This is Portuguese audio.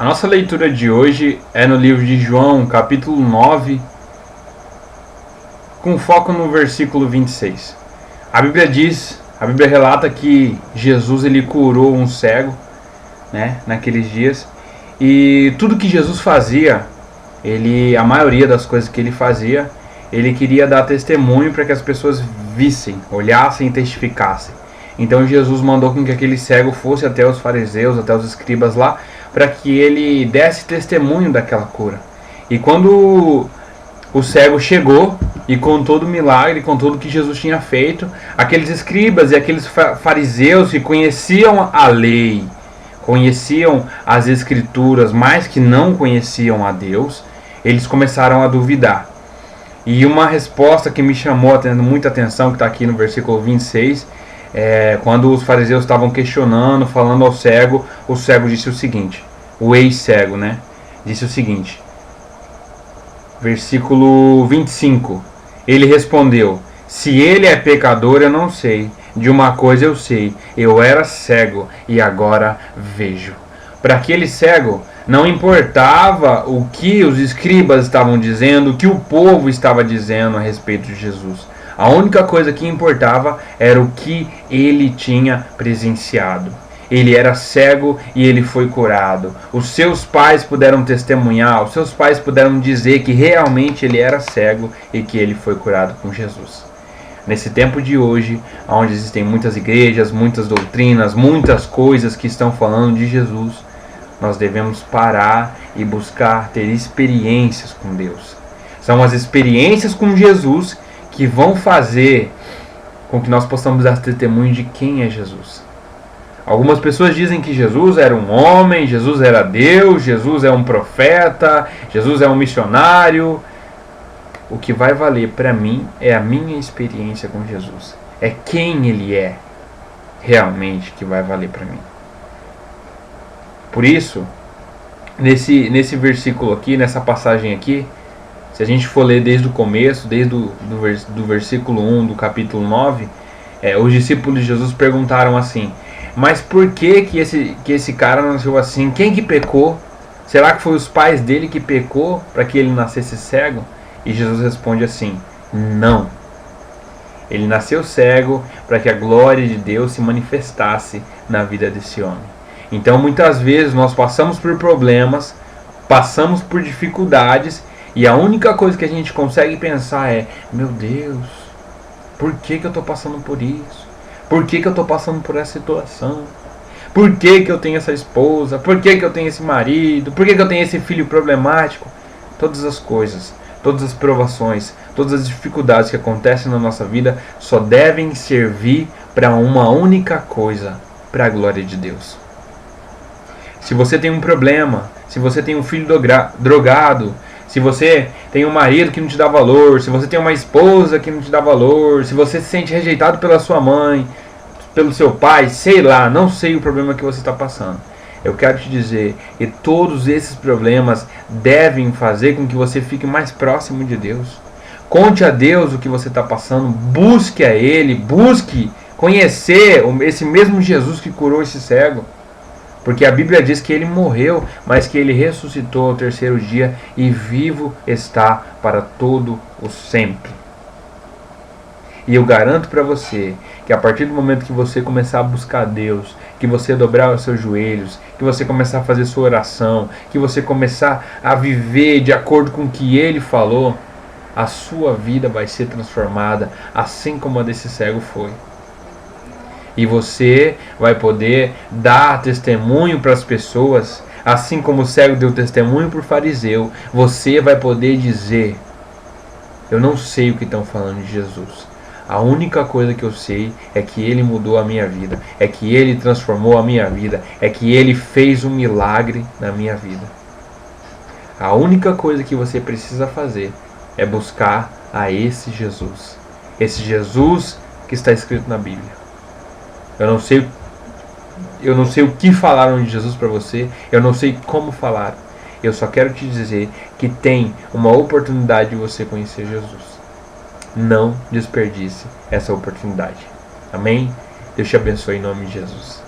A nossa leitura de hoje é no livro de João, capítulo 9, com foco no versículo 26. A Bíblia relata que Jesus ele curou um cego, naqueles dias, e tudo que Jesus fazia, a maioria das coisas que ele fazia, ele queria dar testemunho para que as pessoas vissem, olhassem e testificassem. Então Jesus mandou com que aquele cego fosse até os fariseus, até os escribas lá, para que ele desse testemunho daquela cura. E quando o cego chegou e contou do milagre, contou do que Jesus tinha feito, aqueles escribas e aqueles fariseus que conheciam a lei, conheciam as escrituras, mas que não conheciam a Deus, eles começaram a duvidar. E uma resposta que me chamou muita atenção, que está aqui no versículo 26, quando os fariseus estavam questionando, falando ao cego, o cego disse o seguinte, o ex-cego, disse o seguinte, versículo 25, ele respondeu, se ele é pecador eu não sei, de uma coisa eu sei, eu era cego e agora vejo. Para aquele cego, não importava o que os escribas estavam dizendo, o que o povo estava dizendo a respeito de Jesus. A única coisa que importava era o que ele tinha presenciado. Ele era cego e ele foi curado. Os seus pais puderam testemunhar, os seus pais puderam dizer que realmente ele era cego e que ele foi curado com Jesus. Nesse tempo de hoje, onde existem muitas igrejas, muitas doutrinas, muitas coisas que estão falando de Jesus, nós devemos parar e buscar ter experiências com Deus. São as experiências com Jesus que vão fazer com que nós possamos dar testemunho de quem é Jesus. Algumas pessoas dizem que Jesus era um homem, Jesus era Deus, Jesus é um profeta, Jesus é um missionário. O que vai valer para mim é a minha experiência com Jesus. É quem Ele é realmente que vai valer para mim. Por isso, nesse versículo aqui, nessa passagem aqui, se a gente for ler desde o começo, desde do versículo 1 do capítulo 9, os discípulos de Jesus perguntaram assim, mas por que esse cara nasceu assim? Quem que pecou? Será que foi os pais dele que pecou para que ele nascesse cego? E Jesus responde assim, não. Ele nasceu cego para que a glória de Deus se manifestasse na vida desse homem. Então muitas vezes nós passamos por problemas, passamos por dificuldades, e a única coisa que a gente consegue pensar é, meu Deus, por que eu estou passando por isso? Por que eu estou passando por essa situação? Por que eu tenho essa esposa? Por que eu tenho esse marido? Por que eu tenho esse filho problemático? Todas as coisas, todas as provações, todas as dificuldades que acontecem na nossa vida só devem servir para uma única coisa, para a glória de Deus. Se você tem um problema, se você tem um filho drogado, se você tem um marido que não te dá valor, se você tem uma esposa que não te dá valor, se você se sente rejeitado pela sua mãe, pelo seu pai, sei lá, não sei o problema que você está passando. Eu quero te dizer que todos esses problemas devem fazer com que você fique mais próximo de Deus. Conte a Deus o que você está passando, busque a Ele, busque conhecer esse mesmo Jesus que curou esse cego. Porque a Bíblia diz que ele morreu, mas que ele ressuscitou ao terceiro dia e vivo está para todo o sempre. E eu garanto para você que a partir do momento que você começar a buscar Deus, que você dobrar os seus joelhos, que você começar a fazer sua oração, que você começar a viver de acordo com o que Ele falou, a sua vida vai ser transformada, assim como a desse cego foi. E você vai poder dar testemunho para as pessoas, assim como o cego deu testemunho para o fariseu. Você vai poder dizer, eu não sei o que estão falando de Jesus. A única coisa que eu sei é que Ele mudou a minha vida, é que Ele transformou a minha vida, é que Ele fez um milagre na minha vida. A única coisa que você precisa fazer é buscar a esse Jesus que está escrito na Bíblia. Eu não sei o que falaram de Jesus para você, eu não sei como falar. Eu só quero te dizer que tem uma oportunidade de você conhecer Jesus. Não desperdice essa oportunidade. Amém? Deus te abençoe em nome de Jesus.